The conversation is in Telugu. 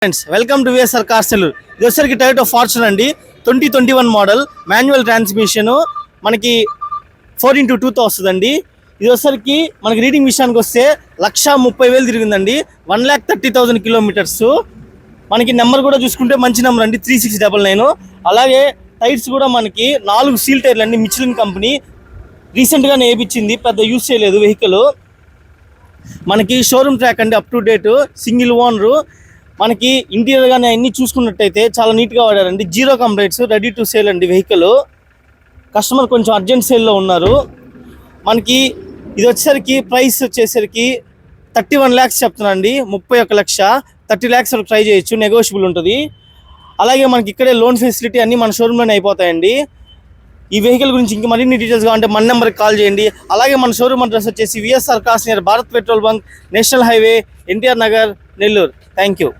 Friends welcome to VSR cars సెల్లూర్. ఇది వచ్చేసరికి టొయోటా ఫార్చునర్ అండి, 2021 మోడల్ మాన్యువల్ ట్రాన్స్మిషన్, మనకి 4x2తో వస్తుందండి. ఇది వచ్చేసరికి మనకి రీడింగ్ విషయానికి వస్తే 1,30,000 తిరిగిందండి, 1,30,000 కిలోమీటర్స్. మనకి నెంబర్ కూడా చూసుకుంటే మంచి నెంబర్ అండి, 3699. అలాగే టైర్స్ కూడా మనకి 4 సీల్ టైర్లు అండి, మిచిలిన్ కంపెనీ రీసెంట్గానే వేయించింది, పెద్ద యూజ్ చేయలేదు వెహికల్. మనకి షోరూమ్ ట్రాక్ అండి, up to date, single owner. మనకి ఇంటీరియర్ గానీ అన్ని చూసుకున్నట్టయితే చాలా నీట్గా వాడారండి. 0 కంప్లైంట్స్, రెడీ టు సేల్ అండి వెహికల్. కస్టమర్ కొంచెం అర్జెంట్ సేల్లో ఉన్నారు. మనకి ఇది వచ్చేసరికి ప్రైస్ వచ్చేసరికి 31 lakhs చెప్తున్నాండి, 31 లక్ష. 30 lakhs వరకు ట్రై చేయొచ్చు, నెగోషియబుల్ ఉంటుంది. అలాగే మనకి ఇక్కడే లోన్ ఫెసిలిటీ అన్నీ మన షోరూమ్లోనే అయిపోతాయండి. ఈ వెహికల్ గురించి ఇంకా మరిన్ని డీటెయిల్స్ కావాలంటే మన నెంబర్కి కాల్ చేయండి. అలాగే మన షోరూమ్ అడ్రస్ వచ్చేసి VSR cars near Bharat petrol bunk, national highway, NTR Nagar, Nellore. Thank you.